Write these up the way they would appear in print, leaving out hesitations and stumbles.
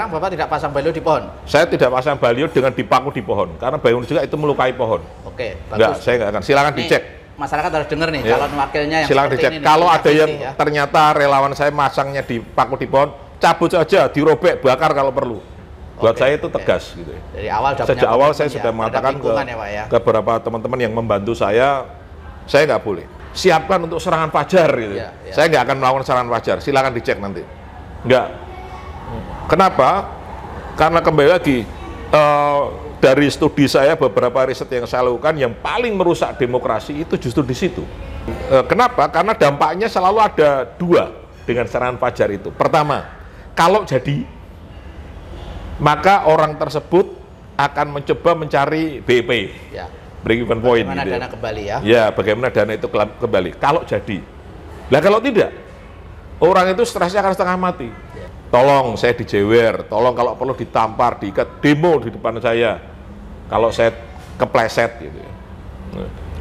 sekarang Bapak tidak pasang baliho di pohon? Saya tidak pasang baliho dengan dipaku di pohon, karena baliho juga itu melukai pohon. Oke, bagus. Enggak, saya nggak akan. Silakan dicek. Masyarakat harus dengar nih, Ya. calon wakilnya yang Silakan seperti dicek. ini. Kalau ada yang ya. ternyata relawan saya masangnya dipaku di pohon, cabut saja, dirobek, bakar kalau perlu. Buat saya itu tegas gitu ya. Dari awal Sejak awal saya sudah mengatakan ke beberapa teman-teman yang membantu saya nggak boleh. Siapkan untuk serangan fajar gitu. Ya. Saya nggak akan melakukan serangan fajar. Silakan dicek nanti. Nggak. Kenapa? Karena kembali lagi dari studi saya, beberapa riset yang saya lakukan, yang paling merusak demokrasi itu justru di situ. Kenapa? Karena dampaknya selalu ada dua dengan serangan fajar itu. Pertama, kalau jadi, maka orang tersebut akan mencoba mencari BEP, ya. break even point. Bagaimana gitu dana kembali ya? Ya, bagaimana dana itu kembali. Kalau jadi, nah kalau tidak, orang itu stresnya akan setengah mati. Ya. Tolong saya dijewer, tolong kalau perlu ditampar, diikat, demo di depan saya, kalau saya kepleset gitu.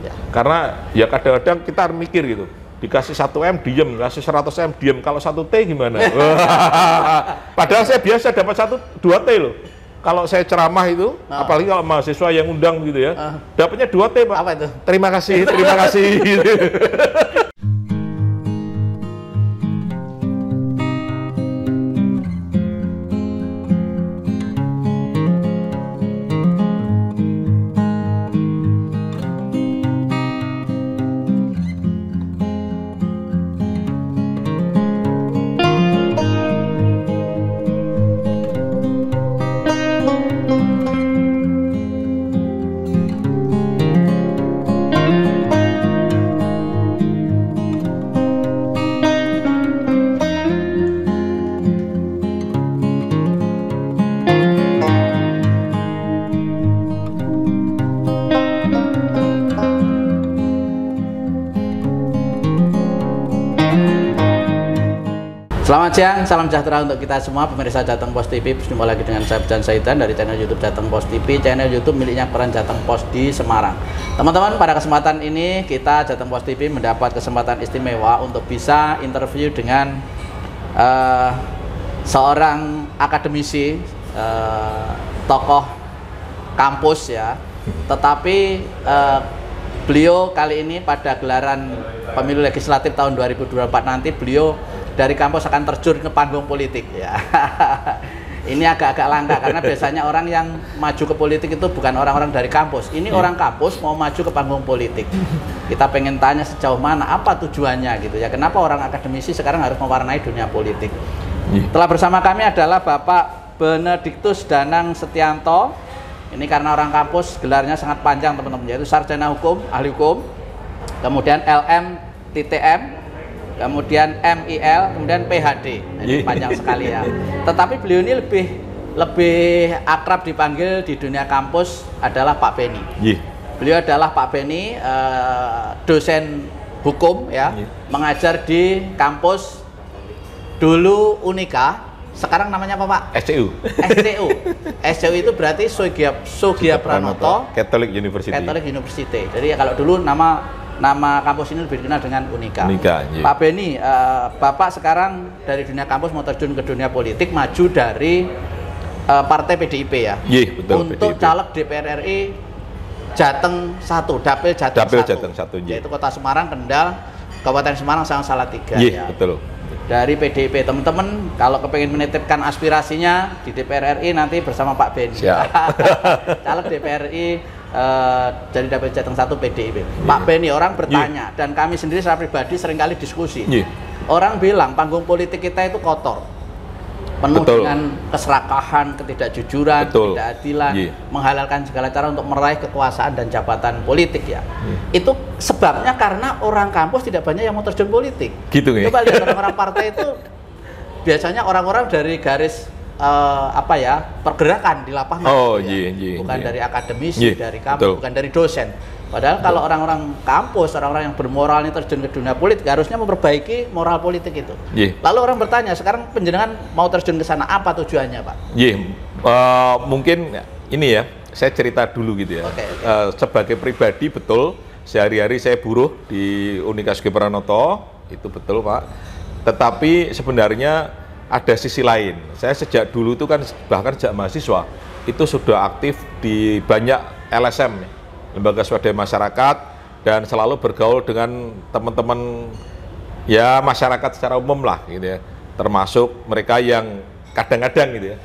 Ya. Karena ya kadang-kadang kita mikir gitu, dikasih 1 M diem, kasih 100 M diem, kalau 1 T gimana? Padahal saya biasa dapat 2 T loh. Kalau saya ceramah itu, apalagi kalau mahasiswa yang undang gitu ya, dapatnya 2 T Pak. Apa itu? Terima kasih, terima kasih. Selamat siang, salam sejahtera untuk kita semua pemirsa Jateng Post TV. Berjumpa lagi dengan saya Bjan Saidan dari channel YouTube Jateng Post TV, channel YouTube miliknya peran Jateng Post di Semarang. Teman-teman, pada kesempatan ini kita Jateng Post TV mendapat kesempatan istimewa untuk bisa interview dengan seorang akademisi, tokoh kampus ya. Tetapi beliau kali ini pada gelaran pemilu legislatif tahun 2024 nanti beliau dari kampus akan terjun ke panggung politik ya. Ini agak-agak langka karena biasanya orang yang maju ke politik itu bukan orang-orang dari kampus. Ini orang kampus mau maju ke panggung politik. Kita pengen tanya sejauh mana, apa tujuannya gitu ya. Kenapa orang akademisi sekarang harus mewarnai dunia politik. Telah bersama kami adalah Bapak Benediktus Danang Setianto. Ini karena orang kampus gelarnya sangat panjang teman-teman, yaitu Sarjana Hukum, Ahli Hukum, kemudian LM TTM, kemudian MIL, kemudian PhD. Ini panjang sekali ya. Tetapi beliau ini lebih akrab dipanggil di dunia kampus adalah Pak Beni. Beliau adalah Pak Beni, dosen hukum ya, mengajar di kampus dulu Unika, sekarang namanya apa Pak? SCU. SCU. SCU itu berarti Soegija Pranoto Catholic University. Catholic University. Jadi kalau dulu nama kampus ini lebih dikenal dengan Unika. Pak Beni, Bapak sekarang dari dunia kampus mau terjun ke dunia politik, maju dari partai PDIP ya. Betul. Untuk PDIP. caleg DPR RI Jateng 1, Dapil Jateng 1. Yaitu Kota Semarang, Kendal, Kabupaten Semarang sama Salatiga ya. Betul. Dari PDIP, teman-teman kalau kepengen menitipkan aspirasinya di DPR RI nanti bersama Pak Beni. Caleg DPR RI jadi Dapil Jateng 1 PDIP. Pak Beni, orang bertanya dan kami sendiri secara pribadi seringkali diskusi. Orang bilang panggung politik kita itu kotor, penuh dengan keserakahan, ketidakjujuran, ketidakadilan, menghalalkan segala cara untuk meraih kekuasaan dan jabatan politik ya. Itu sebabnya karena orang kampus tidak banyak yang mau terjun politik. Coba lihat orang-orang partai itu biasanya orang-orang dari garis pergerakan di lapangan, bukan dari akademisi, dari kampus, bukan dari dosen. Padahal kalau orang-orang kampus, orang-orang yang bermoral ini terjun ke dunia politik, harusnya memperbaiki moral politik itu. Lalu orang bertanya, sekarang penjenengan mau terjun ke sana, apa tujuannya Pak? Mungkin ini ya, saya cerita dulu gitu ya. Sebagai pribadi betul, sehari-hari saya buruh di Unika Soegija Pranoto, itu betul Pak. Tetapi sebenarnya ada sisi lain. Saya sejak dulu itu kan, bahkan sejak mahasiswa, itu sudah aktif di banyak LSM, lembaga swadaya masyarakat, dan selalu bergaul dengan teman-teman ya masyarakat secara umum lah gitu ya, termasuk mereka yang kadang-kadang gitu ya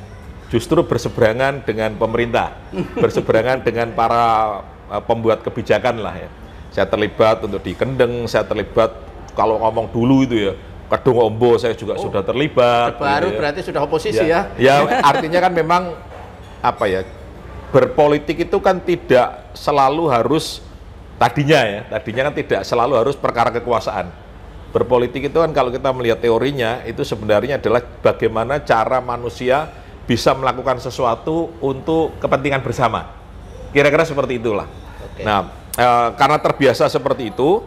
justru berseberangan dengan pemerintah, berseberangan dengan para pembuat kebijakan lah ya. Saya terlibat untuk di Kendeng, saya terlibat kalau ngomong dulu itu ya Kedung Ombo saya juga sudah terlibat. Baru gitu ya. berarti sudah oposisi ya? Ya artinya kan memang apa ya, berpolitik itu kan tidak selalu harus tadinya kan tidak selalu harus perkara kekuasaan. Berpolitik itu kan kalau kita melihat teorinya itu sebenarnya adalah bagaimana cara manusia bisa melakukan sesuatu untuk kepentingan bersama. Kira-kira seperti itulah. Oke. Nah, karena terbiasa seperti itu,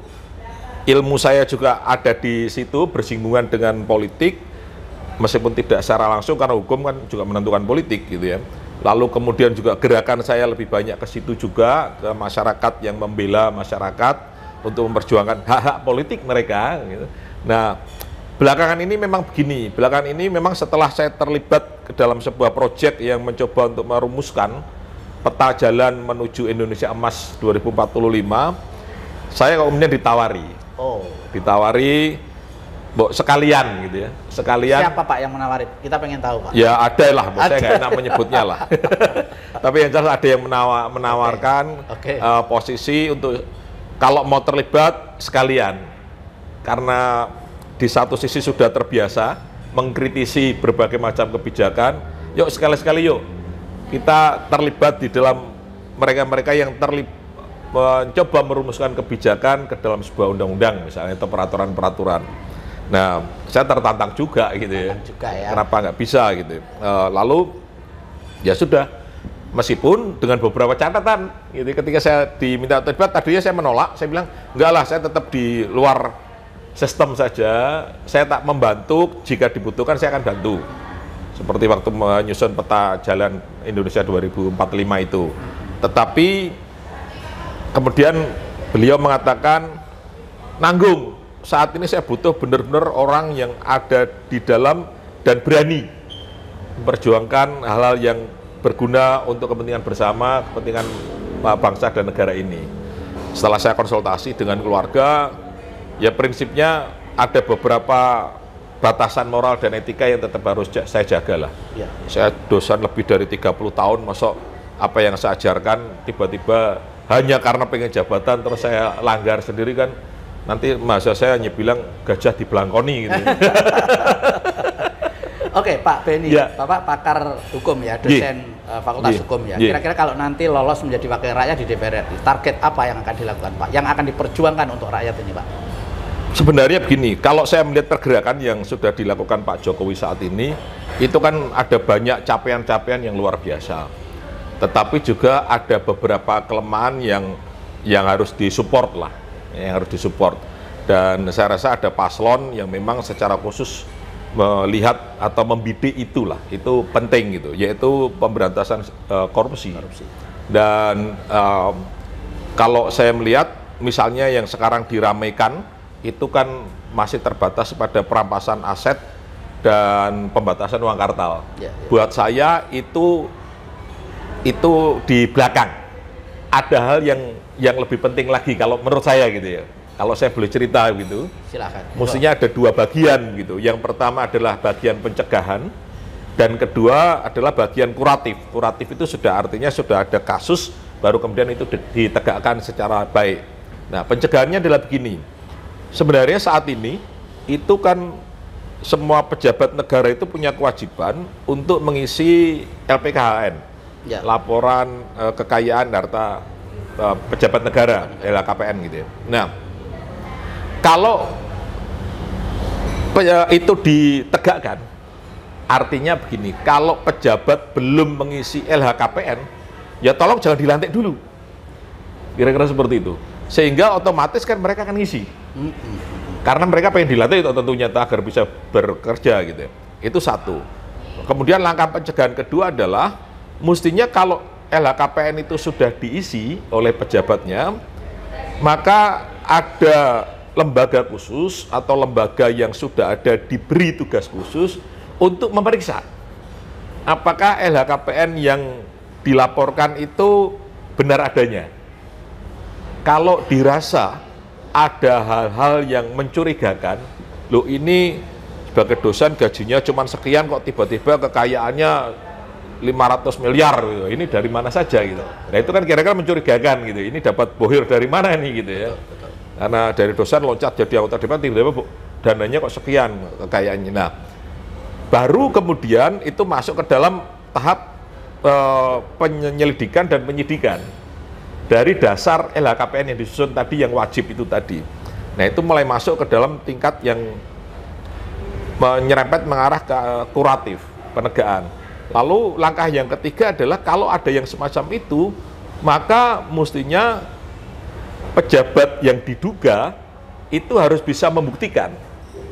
ilmu saya juga ada di situ bersinggungan dengan politik, meskipun tidak secara langsung karena hukum kan juga menentukan politik gitu ya. Lalu kemudian juga gerakan saya lebih banyak ke situ juga, ke masyarakat yang membela masyarakat untuk memperjuangkan hak-hak politik mereka gitu. Nah, belakangan ini memang begini, belakangan ini memang setelah saya terlibat ke dalam sebuah proyek yang mencoba untuk merumuskan peta jalan menuju Indonesia Emas 2045, saya kemudian ditawari. Ditawari sekalian gitu ya, sekalian. Siapa Pak yang menawari? Kita pengen tahu Pak. Ya ada lah, saya nggak enak menyebutnya lah. Tapi yang jelas ada yang menawarkan posisi untuk kalau mau terlibat sekalian, karena di satu sisi sudah terbiasa mengkritisi berbagai macam kebijakan, yuk sekali-sekali yuk kita terlibat di dalam mereka-mereka yang mencoba merumuskan kebijakan ke dalam sebuah undang-undang misalnya atau peraturan-peraturan. Nah, saya tertantang juga gitu ya. Kenapa nggak bisa gitu? Lalu ya sudah, meskipun dengan beberapa catatan. Gitu. Ketika saya diminta terlibat, tadinya saya menolak. Saya bilang enggak lah, saya tetap di luar sistem saja. Saya tak membantu, jika dibutuhkan saya akan bantu. Seperti waktu menyusun peta jalan Indonesia 2045 itu. Tetapi kemudian beliau mengatakan, nanggung. Saat ini saya butuh benar-benar orang yang ada di dalam dan berani memperjuangkan hal-hal yang berguna untuk kepentingan bersama, kepentingan bangsa dan negara ini. Setelah saya konsultasi dengan keluarga, ya prinsipnya ada beberapa batasan moral dan etika yang tetap harus saya jaga lah. Ya. Saya dosen lebih dari 30 tahun, masuk apa yang saya ajarkan tiba-tiba hanya karena pengen jabatan terus saya langgar sendiri kan. Nanti mahasiswa saya hanya bilang gajah dibelangkoni gitu. Oke, Pak Beni, ya. Bapak pakar hukum ya, dosen Fakultas Hukum ya. Kira-kira kalau nanti lolos menjadi wakil rakyat di DPR RI, target apa yang akan dilakukan Pak? Yang akan diperjuangkan untuk rakyat ini Pak? Sebenarnya begini, kalau saya melihat pergerakan yang sudah dilakukan Pak Jokowi saat ini, itu kan ada banyak capaian-capaian yang luar biasa. Tetapi juga ada beberapa kelemahan yang harus disupport lah. Yang harus disupport, dan saya rasa ada paslon yang memang secara khusus melihat atau membidik itulah, itu penting gitu, yaitu pemberantasan korupsi. Dan kalau saya melihat misalnya yang sekarang diramaikan itu kan masih terbatas pada perampasan aset dan pembatasan uang kartal. Buat saya itu di belakang. Ada hal yang lebih penting lagi kalau menurut saya gitu ya. Kalau saya boleh cerita gitu. Silakan. Mestinya ada dua bagian gitu. Yang pertama adalah bagian pencegahan dan kedua adalah bagian kuratif. Kuratif itu sudah artinya sudah ada kasus baru kemudian itu ditegakkan secara baik. Nah, pencegahannya adalah begini. Sebenarnya saat ini itu kan semua pejabat negara itu punya kewajiban untuk mengisi LPKHN. Ya. Laporan kekayaan harta pejabat negara, LHKPN gitu ya. Nah, kalau itu ditegakkan, artinya begini, kalau pejabat belum mengisi LHKPN, ya tolong jangan dilantik dulu. Kira-kira seperti itu. Sehingga otomatis kan mereka akan ngisi. Karena mereka pengen dilantik itu tentunya agar bisa bekerja gitu ya. Itu satu. Kemudian langkah pencegahan kedua adalah mestinya kalau LHKPN itu sudah diisi oleh pejabatnya, maka ada lembaga khusus atau lembaga yang sudah ada diberi tugas khusus untuk memeriksa apakah LHKPN yang dilaporkan itu benar adanya. Kalau dirasa ada hal-hal yang mencurigakan, loh ini sebagai dosen gajinya cuma sekian kok tiba-tiba kekayaannya 500 miliar gitu. Ini dari mana saja gitu. Nah itu kan kira-kira mencurigakan gitu. Ini dapat bohir dari mana nih gitu ya. Karena dari dosen loncat jadi anggota DPR tiba-tiba dananya kok sekian kekayaannya. Nah, baru kemudian itu masuk ke dalam tahap penyelidikan dan penyidikan dari dasar LHKPN yang disusun tadi yang wajib itu tadi. Nah itu mulai masuk ke dalam tingkat yang menyerempet mengarah ke kuratif, penegakan. Lalu langkah yang ketiga adalah kalau ada yang semacam itu, maka mestinya pejabat yang diduga itu harus bisa membuktikan.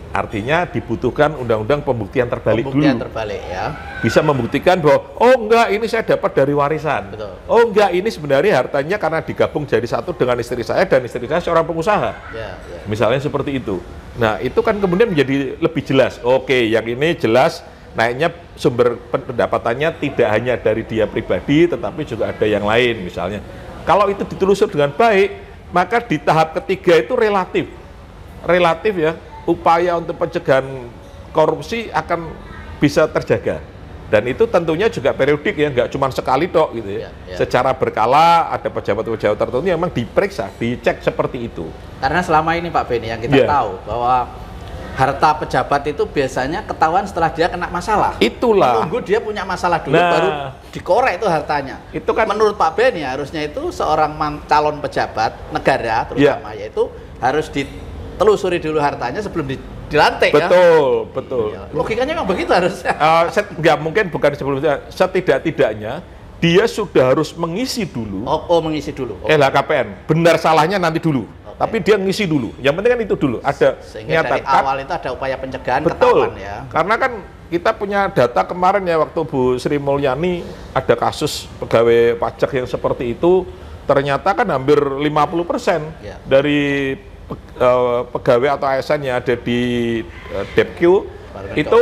Artinya dibutuhkan undang-undang pembuktian terbalik dulu. Pembuktian terbalik ya. Bisa membuktikan bahwa, oh enggak ini saya dapat dari warisan. Betul. Oh enggak ini sebenarnya hartanya karena digabung jadi satu dengan istri saya dan istri saya seorang pengusaha. Ya, ya. Misalnya seperti itu. Nah itu kan kemudian menjadi lebih jelas. Oke yang ini jelas naiknya sumber pendapatannya tidak hanya dari dia pribadi tetapi juga ada yang lain misalnya. Kalau itu ditelusur dengan baik, maka di tahap ketiga itu relatif ya, upaya untuk pencegahan korupsi akan bisa terjaga. Dan itu tentunya juga periodik ya, nggak cuma sekali dok gitu ya. Secara berkala ada pejabat-pejabat tertentu yang memang diperiksa, dicek seperti itu. Karena selama ini Pak Beni yang kita tahu bahwa harta pejabat itu biasanya ketahuan setelah dia kena masalah. Itulah. Tunggu dia punya masalah dulu baru dikorek itu hartanya. Itu kan menurut Pak Beni harusnya itu seorang calon pejabat negara terutama yaitu harus ditelusuri dulu hartanya sebelum dilantik. Betul, ya. betul. Logikanya memang begitu harusnya. Nggak mungkin bukan sebelumnya. Setidak-tidaknya dia sudah harus mengisi dulu. Mengisi dulu. LHKPN. Benar salahnya nanti dulu. Tapi dia ngisi dulu. Yang penting kan itu dulu. Ada sehingga dari awal itu ada upaya pencegahan. Betul. Ketahuan ya. Karena kan kita punya data kemarin ya waktu Bu Sri Mulyani ada kasus pegawai pajak yang seperti itu, ternyata kan hampir 50% dari pegawai atau ASN yang ada di Depq itu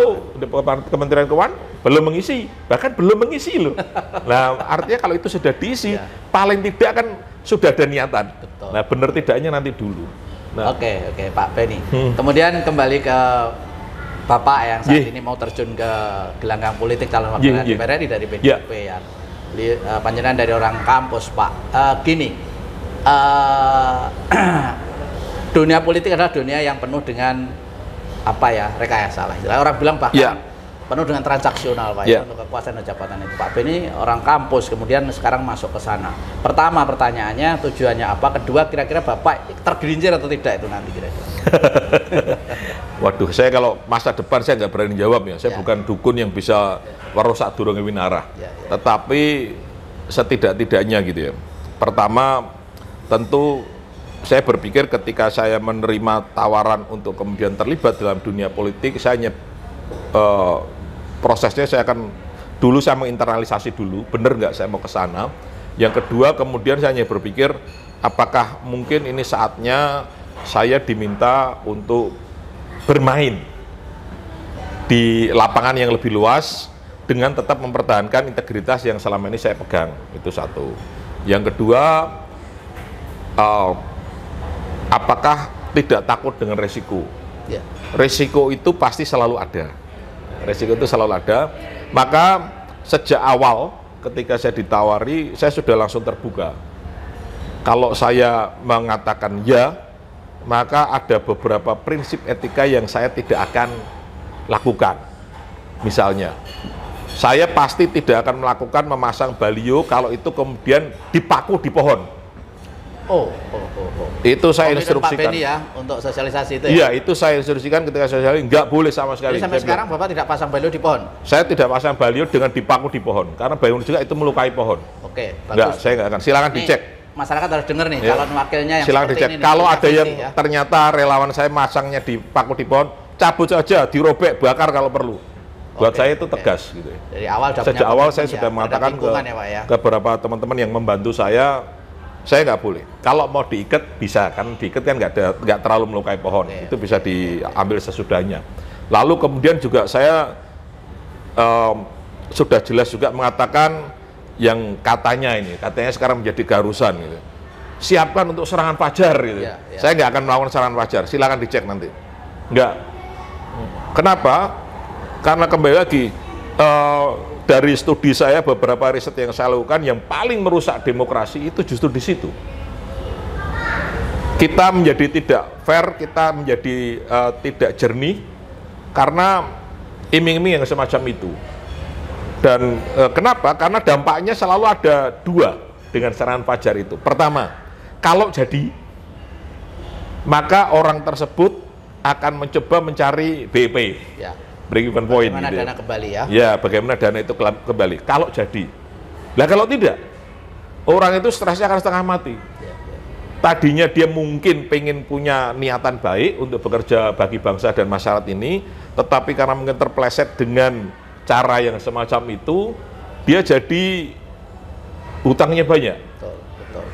Kementerian Keuangan belum mengisi, bahkan belum mengisi loh. Nah artinya kalau itu sudah diisi, paling tidak kan sudah ada niatan. Betul. Nah benar tidaknya nanti dulu. Nah, Oke Pak Beni. Kemudian kembali ke Bapak yang saat ini mau terjun ke gelanggang politik calon wakil DPR RI dari PDIP ya. Panjenengan dari orang kampus Pak. Gini, dunia politik adalah dunia yang penuh dengan rekayasa lah. Orang bilang bahkan penuh dengan transaksional Pak untuk kekuasaan dan jabatan itu. Pak Beni orang kampus kemudian sekarang masuk ke sana. Pertama pertanyaannya tujuannya apa? Kedua kira-kira Bapak tergelincir atau tidak itu nanti kira-kira? Waduh, saya kalau masa depan saya nggak berani jawab ya. Saya bukan dukun yang bisa warosak durung winarah. Tetapi setidak-tidaknya gitu ya. Pertama tentu saya berpikir ketika saya menerima tawaran untuk kemudian terlibat dalam dunia politik, saya hanya prosesnya saya akan dulu saya menginternalisasi dulu, bener nggak saya mau ke sana. Yang kedua kemudian saya hanya berpikir apakah mungkin ini saatnya saya diminta untuk bermain di lapangan yang lebih luas dengan tetap mempertahankan integritas yang selama ini saya pegang. Itu satu. Yang kedua, apakah tidak takut dengan resiko? Resiko itu pasti selalu ada. Resiko itu selalu ada. Maka sejak awal ketika saya ditawari, saya sudah langsung terbuka. Kalau saya mengatakan ya, maka ada beberapa prinsip etika yang saya tidak akan lakukan. Misalnya, saya pasti tidak akan melakukan memasang baliho kalau itu kemudian dipaku di pohon. Itu saya instruksikan. Pak Beni ya untuk sosialisasi itu ya? Iya, itu saya instruksikan ketika sosialisasi, nggak boleh sama sekali. Jadi sampai sekarang Bapak tidak pasang baliho di pohon? Saya tidak pasang baliho dengan dipaku di pohon, karena baliho juga itu melukai pohon. Oke, bagus. Nggak, saya nggak akan. Silakan dicek. Masyarakat harus dengar nih, calon wakilnya yang silakan dicek. Ini kalau ada yang ternyata relawan saya masangnya dipaku di pohon, cabut saja, dirobek, bakar kalau perlu. Buat saya itu tegas gitu. Dari awal sejak awal saya sudah mengatakan ke beberapa teman-teman yang membantu saya nggak boleh. Kalau mau diikat bisa, kan diikat kan nggak terlalu melukai pohon. Itu bisa diambil sesudahnya. Lalu kemudian juga saya sudah jelas juga mengatakan yang katanya sekarang menjadi garusan gitu. Siapkan untuk serangan fajar gitu. Saya nggak akan melakukan serangan fajar, silakan dicek nanti. Nggak. Kenapa? Karena kembali lagi dari studi saya, beberapa riset yang saya lakukan, yang paling merusak demokrasi itu justru di situ. Kita menjadi tidak fair, kita menjadi tidak jernih karena iming-iming yang semacam itu. Dan kenapa? Karena dampaknya selalu ada dua dengan serangan fajar itu. Pertama, kalau jadi, maka orang tersebut akan mencoba mencari BEP, break even point. Bagaimana dana kembali ya? Ya, bagaimana dana itu kembali. Kalau jadi, lah kalau tidak, orang itu stresnya akan setengah mati. Tadinya dia mungkin pengen punya niatan baik untuk bekerja bagi bangsa dan masyarakat ini, tetapi karena mungkin terpleset dengan cara yang semacam itu, dia jadi hutangnya banyak. Betul.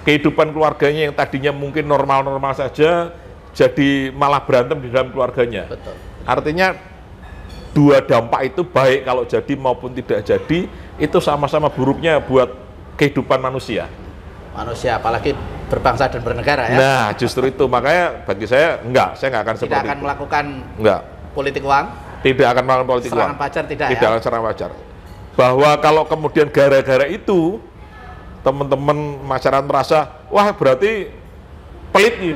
Kehidupan keluarganya yang tadinya mungkin normal-normal saja, jadi malah berantem di dalam keluarganya. Betul. Artinya dua dampak itu, baik kalau jadi maupun tidak jadi, itu sama-sama buruknya buat kehidupan manusia. Apalagi berbangsa dan bernegara ya. Nah, justru itu makanya bagi saya saya nggak akan seperti itu. Tidak akan melakukan politik uang. Tidak akan melakukan politik uang. Serangan fajar tidak ya. Tidak akan serangan fajar. Bahwa kalau kemudian gara-gara itu teman-teman masyarakat merasa, wah berarti pelit nih,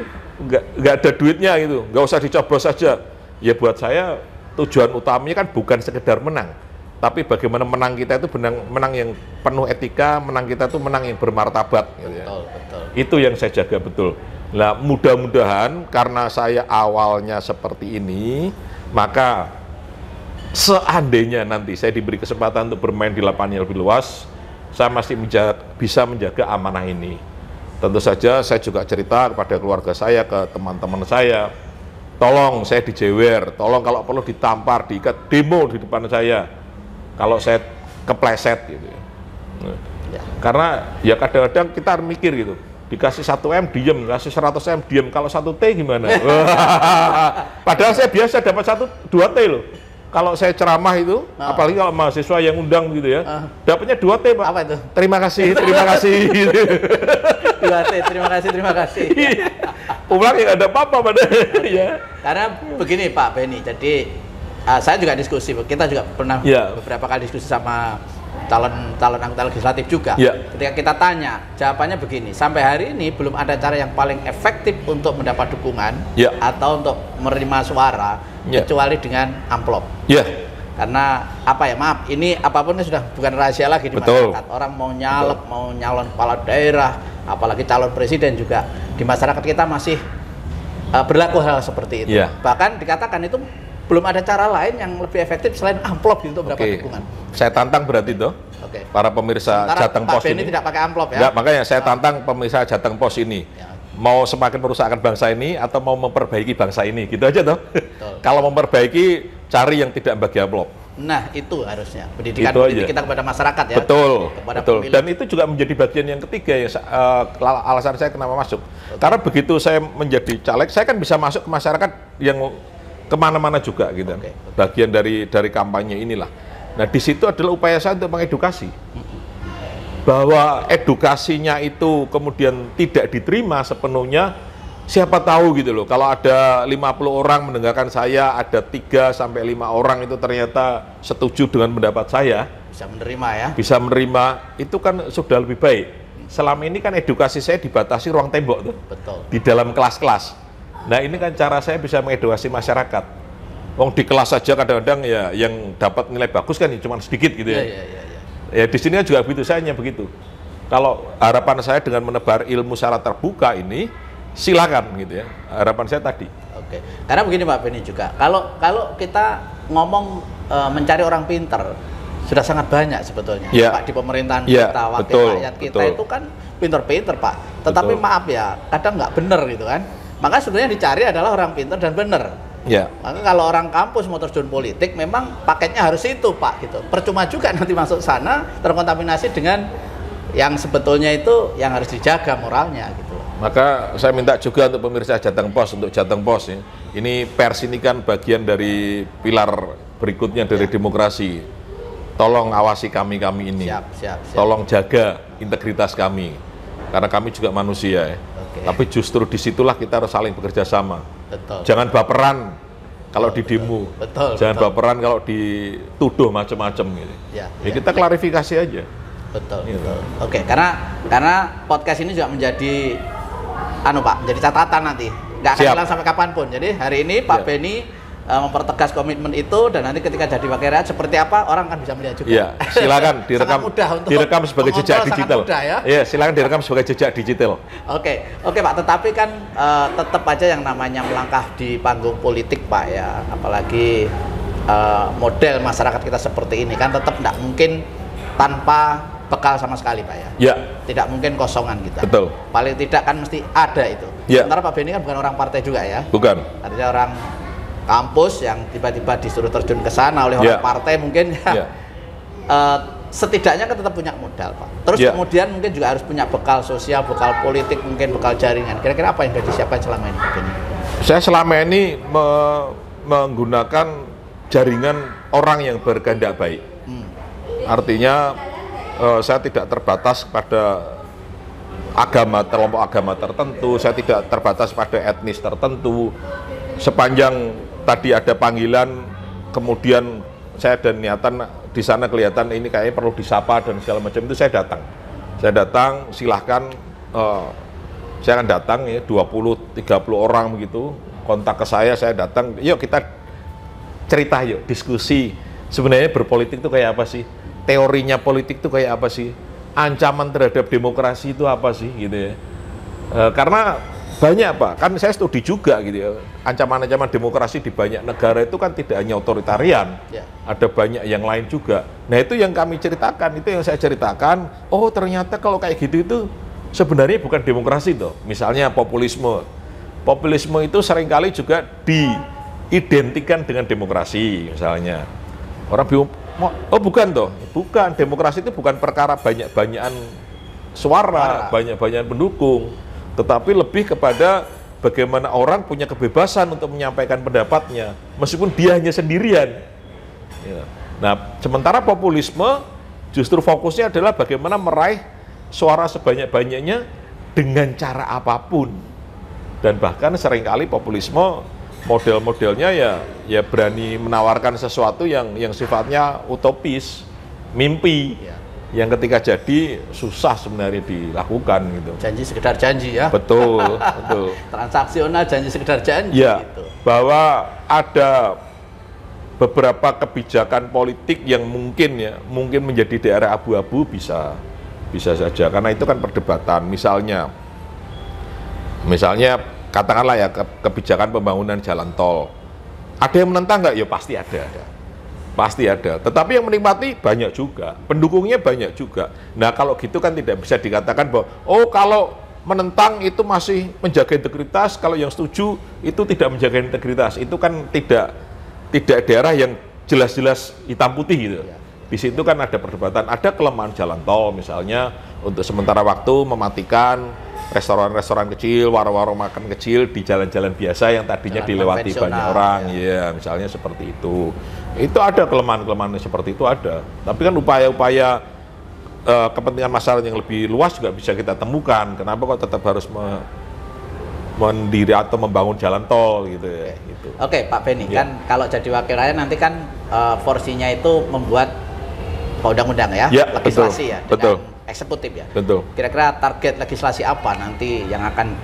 nggak ada duitnya gitu, nggak usah dicoblos saja. Ya buat saya tujuan utamanya kan bukan sekedar menang, tapi bagaimana menang kita itu menang yang penuh etika, menang kita itu menang yang bermartabat. Gitu ya. Betul. Itu yang saya jaga betul. Nah, mudah-mudahan karena saya awalnya seperti ini, maka seandainya nanti saya diberi kesempatan untuk bermain di lapangan yang lebih luas, saya masih bisa menjaga amanah ini. Tentu saja saya juga cerita kepada keluarga saya, ke teman-teman saya, tolong saya dijewer, tolong kalau perlu ditampar, diikat, demo di depan saya kalau saya kepleset gitu ya. Karena ya kadang-kadang kita mikir gitu, dikasih 1M diem, kasih 100M diem, kalau 1T gimana? Padahal saya biasa dapat 2T loh. Kalau saya ceramah itu, apalagi kalau mahasiswa yang undang gitu ya, dapatnya 2T Pak. Apa itu? Terima kasih. 2T, terima kasih. Pulang ya ada apa-apa padahal ya. Karena begini Pak Benny, jadi saya juga diskusi, kita juga pernah beberapa kali diskusi sama calon anggota legislatif juga. Ketika kita tanya, jawabannya begini, sampai hari ini belum ada cara yang paling efektif untuk mendapat dukungan atau untuk menerima suara kecuali dengan amplop. Karena maaf, ini apapun sudah bukan rahasia lagi di masyarakat. Orang mau nyalek, mau nyalon kepala daerah, apalagi calon presiden juga di masyarakat kita masih berlaku hal seperti itu. Bahkan dikatakan itu belum ada cara lain yang lebih efektif selain amplop gitu untuk mendapat dukungan. Saya tantang berarti tuh para pemirsa Jateng Pos ini. Tidak pakai amplop ya. Enggak, makanya saya tantang pemirsa Jateng Pos ini. Mau semakin merusakkan bangsa ini atau mau memperbaiki bangsa ini, gitu aja toh. Kalau memperbaiki, cari yang tidak bagi amplop. Nah, itu harusnya pendidikan politik kita kepada masyarakat ya. Betul. Dan itu juga menjadi bagian yang ketiga ya, alasan saya kenapa masuk. Karena begitu saya menjadi caleg, saya kan bisa masuk ke masyarakat yang kemana-mana juga gitu. Bagian dari kampanye inilah. Nah, di situ adalah upaya saya untuk mengedukasi. Bahwa edukasinya itu kemudian tidak diterima sepenuhnya, siapa tahu gitu loh, kalau ada 50 orang mendengarkan saya, ada 3 sampai 5 orang itu ternyata setuju dengan pendapat saya, bisa menerima ya. Bisa menerima, itu kan sudah lebih baik. Selama ini kan edukasi saya dibatasi ruang tembok tuh. Di dalam kelas-kelas. Nah, ini kan cara saya bisa mengedukasi masyarakat. Wong di kelas saja kadang-kadang ya yang dapat nilai bagus kan cuma sedikit gitu ya. Ya di sini juga begitu, saya hanya begitu. Kalau harapan saya dengan menebar ilmu secara terbuka ini, silakan gitu ya. Harapan saya tadi. Karena begini Pak Benny juga, kalau kita ngomong mencari orang pintar, sudah sangat banyak sebetulnya. Pak, di pemerintahan kita, wakil rakyat kita itu kan pintar-pintar Pak. Tetapi maaf ya, kadang nggak bener gitu kan. Maka sebenarnya dicari adalah orang pintar dan bener. Maka kalau orang kampus mau terjun politik, memang paketnya harus itu Pak gitu. Percuma juga nanti masuk sana terkontaminasi dengan yang sebetulnya itu yang harus dijaga moralnya gitu. Maka saya minta juga untuk pemirsa Jateng Pos, untuk Jateng Pos ya. Ini pers ini kan bagian dari pilar berikutnya dari demokrasi. tolong awasi kami ini. Siap. Tolong jaga integritas kami. Karena kami juga manusia ya. Tapi justru disitulah kita harus saling bekerja sama. Betul. Jangan baperan kalau di demo. Jangan baperan kalau dituduh macam-macam gitu. Ya, kita klarifikasi aja. Betul. Oke, karena podcast ini juga menjadi menjadi catatan nanti. Nggak akan hilang sampai kapanpun. Jadi hari ini Pak Benny mempertegas komitmen itu, dan nanti ketika jadi wakil rakyat seperti apa orang kan bisa melihat juga. Iya, silakan direkam sebagai jejak digital. Iya, silakan direkam sebagai jejak digital. Oke Pak, tetapi kan tetap aja yang namanya melangkah di panggung politik Pak ya, apalagi model masyarakat kita seperti ini kan tetap tidak mungkin tanpa bekal sama sekali Pak ya. Ya. Tidak mungkin kosongan kita. Betul. Paling tidak kan mesti ada itu. Ya. Sementara Pak Benny kan bukan orang partai juga ya. Bukan. Artinya orang kampus yang tiba-tiba disuruh terjun ke sana oleh orang partai mungkin setidaknya kan tetap punya modal Pak. Terus kemudian mungkin juga harus punya bekal sosial, bekal politik, mungkin bekal jaringan. Kira-kira apa yang sudah disiapkan selama ini Pak Benny? Saya selama ini menggunakan jaringan orang yang berkehendak baik. Artinya saya tidak terbatas pada kelompok agama tertentu, saya tidak terbatas pada etnis tertentu. Sepanjang tadi ada panggilan, kemudian saya ada niatan di sana kelihatan ini kayaknya perlu disapa dan segala macam, itu saya datang. Saya datang, silahkan, saya akan datang ya 20-30 orang begitu, kontak ke saya datang, yuk kita cerita yuk, diskusi. Sebenarnya berpolitik itu kayak apa sih? Teorinya politik itu kayak apa sih? Ancaman terhadap demokrasi itu apa sih gitu ya? Karena banyak Pak, kan saya studi juga gitu ya, ancaman-ancaman demokrasi di banyak negara itu kan tidak hanya otoritarian, ada banyak yang lain juga. Nah itu yang kami ceritakan, itu yang saya ceritakan, oh ternyata kalau kayak gitu itu sebenarnya bukan demokrasi toh. Misalnya populisme itu seringkali juga diidentikan dengan demokrasi misalnya. Orang bingung, oh bukan toh, bukan, demokrasi itu bukan perkara banyak-banyakan suara, banyak-banyakan pendukung, tetapi lebih kepada bagaimana orang punya kebebasan untuk menyampaikan pendapatnya, meskipun dia hanya sendirian. Nah, sementara populisme justru fokusnya adalah bagaimana meraih suara sebanyak-banyaknya dengan cara apapun. Dan bahkan seringkali populisme model-modelnya ya berani menawarkan sesuatu yang sifatnya utopis, mimpi. Yang ketika jadi susah sebenarnya dilakukan gitu. Janji sekedar janji ya. Betul. Transaksional, janji sekedar janji gitu. Bahwa ada beberapa kebijakan politik yang mungkin menjadi daerah abu-abu bisa saja, karena itu kan perdebatan. Misalnya katakanlah ya kebijakan pembangunan jalan tol. Ada yang menentang nggak? Ya pasti ada. Pasti ada, tetapi yang menikmati banyak juga, pendukungnya banyak juga. Nah kalau gitu kan tidak bisa dikatakan bahwa kalau menentang itu masih menjaga integritas, kalau yang setuju itu tidak menjaga integritas. Itu kan tidak daerah yang jelas-jelas hitam putih gitu. Di situ kan ada perdebatan, ada kelemahan jalan tol misalnya untuk sementara waktu mematikan restoran-restoran kecil, warung-warung makan kecil di jalan-jalan biasa yang tadinya dilewati banyak orang, misalnya seperti itu. Itu ada kelemahan-kelemahan seperti itu ada. Tapi kan upaya-upaya kepentingan masyarakat yang lebih luas juga bisa kita temukan. Kenapa kok tetap harus mendiri atau membangun jalan tol gitu ya? Gitu. Oke, Pak Benny, kan kalau jadi wakil rakyat nanti kan porsinya itu membuat undang-undang ya, legislasi betul. Dengan eksekutif ya. Betul. Kira-kira target legislasi apa nanti yang akan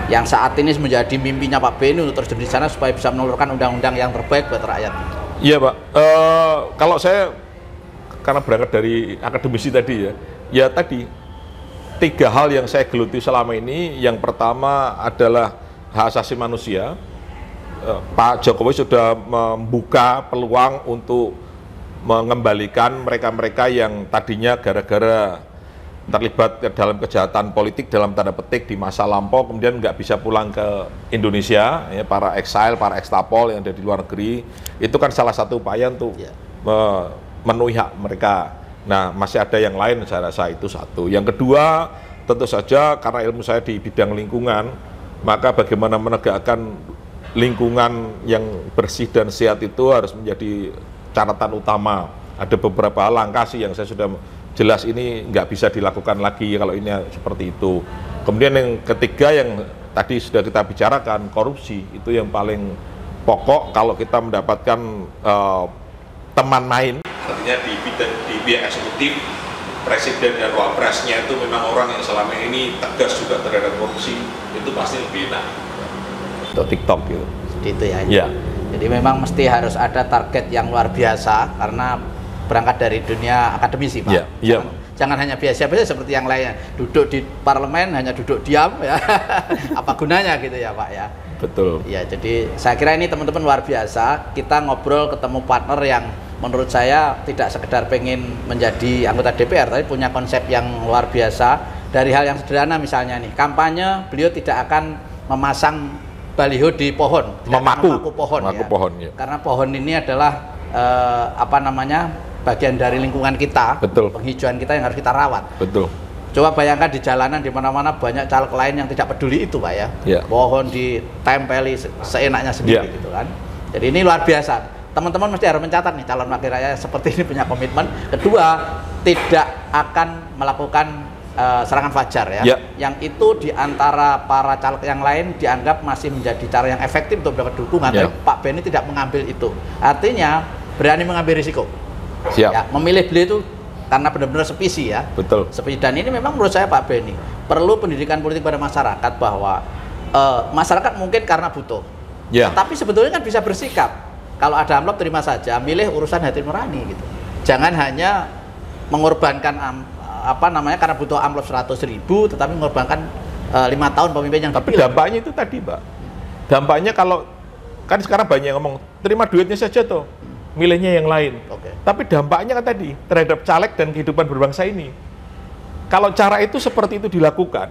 yang saat ini menjadi mimpinya Pak Benny untuk terjun di sana supaya bisa menelurkan undang-undang yang terbaik buat rakyat? Iya Pak, kalau saya karena berangkat dari akademisi tadi ya tadi 3 hal yang saya geluti selama ini. Yang pertama adalah hak asasi manusia. Pak Jokowi sudah membuka peluang untuk mengembalikan mereka-mereka yang tadinya gara-gara terlibat dalam kejahatan politik dalam tanda petik di masa lampau kemudian nggak bisa pulang ke Indonesia, ya, para exile, para ekstapol yang ada di luar negeri. Itu kan salah satu upaya untuk memenuhi hak mereka. Nah, masih ada yang lain, saya rasa itu satu. Yang kedua, tentu saja karena ilmu saya di bidang lingkungan, maka bagaimana menegakkan lingkungan yang bersih dan sehat itu harus menjadi catatan utama ada beberapa langkah sih yang saya sudah jelas ini nggak bisa dilakukan lagi kalau ini seperti itu. Kemudian yang ketiga yang tadi sudah kita bicarakan, korupsi itu yang paling pokok. Kalau kita mendapatkan teman main, artinya di pihak eksekutif, presiden dan wapresnya itu memang orang yang selama ini tegas juga terhadap korupsi, itu pasti lebih enak untuk TikTok gitu. Seperti itu ya. Ya. Jadi memang mesti harus ada target yang luar biasa karena berangkat dari dunia akademisi, Pak. Ya. Ya. Jangan hanya biasa-biasa seperti yang lainnya, duduk di parlemen hanya duduk diam ya. Apa gunanya gitu ya, Pak ya. Betul. Ya, jadi saya kira ini teman-teman luar biasa. Kita ngobrol ketemu partner yang menurut saya tidak sekedar pengen menjadi anggota DPR, tapi punya konsep yang luar biasa. Dari hal yang sederhana misalnya nih, kampanye beliau tidak akan memasang baliho di pohon, memaku pohon, ya. pohon ya. Karena pohon ini adalah bagian dari lingkungan kita. Betul. Penghijauan kita yang harus kita rawat. Betul. Coba bayangkan di jalanan di mana-mana banyak caleg lain yang tidak peduli itu, Pak ya. Ya. Pohon ditempeli seenaknya sendiri gitu kan. Jadi ini luar biasa. Teman-teman mesti harus mencatat nih, calon wakil rakyat seperti ini punya komitmen. Kedua, tidak akan melakukan serangan fajar ya. Yang itu di antara para caleg yang lain dianggap masih menjadi cara yang efektif untuk mendapat dukungan. Tapi Pak Benny tidak mengambil itu. Artinya berani mengambil risiko. Siap. Ya, memilih beliau itu karena benar-benar sepisi ya. Betul. Sepisi, dan ini memang menurut saya Pak Benny perlu pendidikan politik pada masyarakat bahwa masyarakat mungkin karena butuh. Tapi sebetulnya kan bisa bersikap. Kalau ada amplop terima saja, milih urusan hati nurani gitu. Jangan hanya mengorbankan karena butuh amplop 100.000 tetapi mengorbankan 5 tahun pemimpin yang tapi dipilih. Dampaknya itu tadi, Pak. Dampaknya kalau kan sekarang banyak yang ngomong terima duitnya saja tuh, milihnya yang lain. Tapi dampaknya kan tadi terhadap caleg dan kehidupan berbangsa ini. Kalau cara itu seperti itu dilakukan,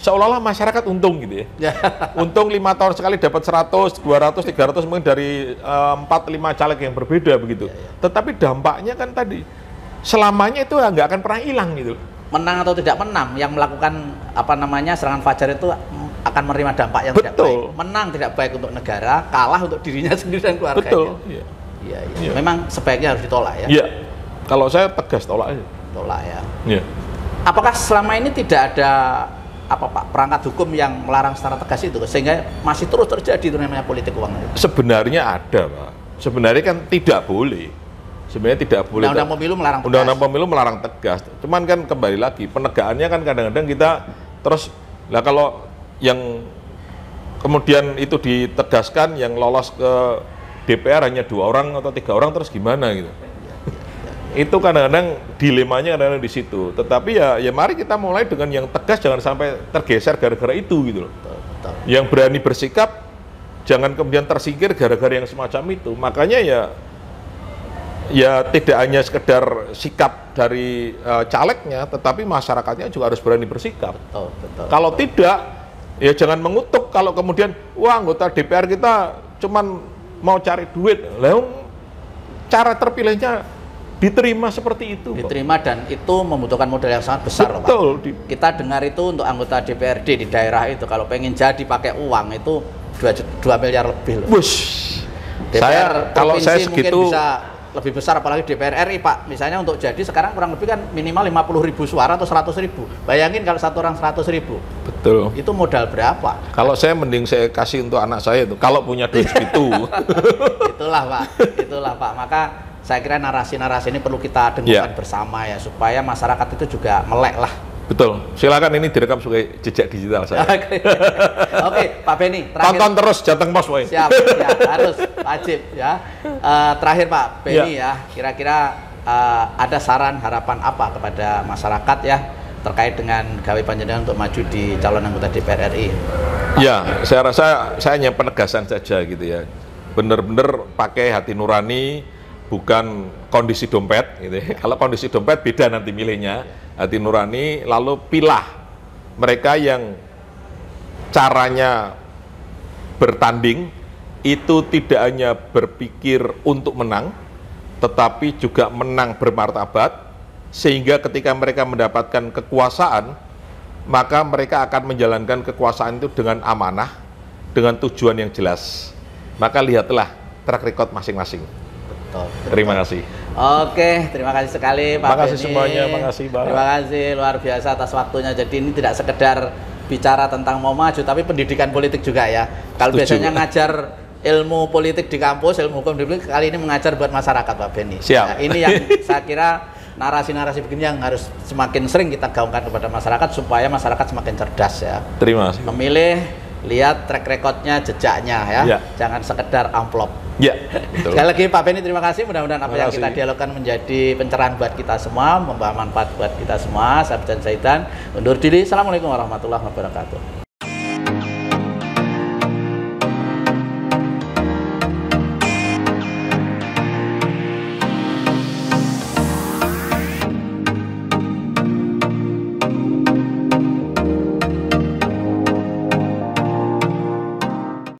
seolah-olah masyarakat untung gitu ya. Untung 5 tahun sekali dapat 100, 200, 300 mungkin dari 4-5 caleg yang berbeda begitu. Tetapi dampaknya kan tadi selamanya itu nggak akan pernah hilang gitu. Menang atau tidak menang, yang melakukan serangan fajar itu akan menerima dampak yang tidak baik. Menang tidak baik untuk negara, kalah untuk dirinya sendiri dan keluarganya. Betul. Iya. Memang sebaiknya harus ditolak ya. Iya. Kalau saya tegas tolak aja. Tolak ya. Iya. Apakah selama ini tidak ada Pak perangkat hukum yang melarang secara tegas itu sehingga masih terus terjadi itu namanya politik uang? Sebenarnya ada, Pak. Sebenarnya kan tidak boleh. Sebenarnya tidak boleh. Undang-undang pemilu melarang tegas. Undang-undang pemilu melarang tegas. Cuman kan kembali lagi penegakannya kan kadang-kadang kita terus kalau yang kemudian itu ditegaskan yang lolos ke DPR hanya 2 orang atau 3 orang terus gimana gitu. Itu kadang-kadang dilemanya kadang-kadang di situ. Tetapi ya mari kita mulai dengan yang tegas, jangan sampai tergeser gara-gara itu gitu loh. Yang berani bersikap jangan kemudian tersingkir gara-gara yang semacam itu. Makanya ya tidak hanya sekedar sikap dari calegnya, tetapi masyarakatnya juga harus berani bersikap. Kalau tidak, ya jangan mengutuk kalau kemudian wah anggota DPR kita cuman mau cari duit, lalu cara terpilihnya diterima seperti itu. Diterima dan itu membutuhkan modal yang sangat besar. Betul. Loh, Pak. Kita dengar itu untuk anggota DPRD di daerah itu kalau pengen jadi pakai uang itu 2 miliar lebih. DPR kalau saya segitu bisa lebih besar, apalagi DPR RI Pak. Misalnya untuk jadi sekarang kurang lebih kan minimal 50.000 suara atau 100.000. Bayangin kalau satu orang 100.000. Betul. Itu modal berapa? Kalau saya mending saya kasih untuk anak saya itu, kalau punya duit segitu. Itulah Pak. Maka saya kira narasi-narasi ini perlu kita dengarkan bersama ya, supaya masyarakat itu juga melek lah. Betul. Silakan ini direkam sebagai jejak digital saya. Oke, Pak Benny. Tonton terus Jateng Pos, woy. Siap, ya, harus wajib ya. Terakhir Pak Benny ya, kira-kira ada saran harapan apa kepada masyarakat ya terkait dengan gawe panjenengan untuk maju di calon anggota DPR RI? Ya, saya rasa saya hanya penegasan saja gitu ya. Benar-benar pakai hati nurani, bukan kondisi dompet gitu ya. Kalau kondisi dompet beda nanti milihnya. Hati nurani, lalu pilah mereka yang caranya bertanding itu tidak hanya berpikir untuk menang, tetapi juga menang bermartabat, sehingga ketika mereka mendapatkan kekuasaan, maka mereka akan menjalankan kekuasaan itu dengan amanah, dengan tujuan yang jelas. Maka lihatlah track record masing-masing. Terima kasih. Oke, terima kasih sekali Pak Makasih Beni. semuanya, makasih Pak. Terima kasih luar biasa atas waktunya. Jadi ini tidak sekedar bicara tentang mau maju, tapi pendidikan politik juga ya. Kalau biasanya ngajar ilmu politik di kampus, ilmu hukum di politik, kali ini mengajar buat masyarakat Pak Beni. Siap. Nah, ini yang saya kira narasi-narasi begini yang harus semakin sering kita gaungkan kepada masyarakat supaya masyarakat semakin cerdas ya. Terima kasih. Memilih, lihat track recordnya, jejaknya ya. Jangan sekedar amplop. Ya, betul. Sekali lagi Pak Beni terima kasih, mudah-mudahan apa yang Terima kita kasih. dialogkan menjadi pencerahan buat kita semua, membawa manfaat buat kita semua. Saya Abdan Zaidan undur diri. Assalamualaikum warahmatullahi wabarakatuh.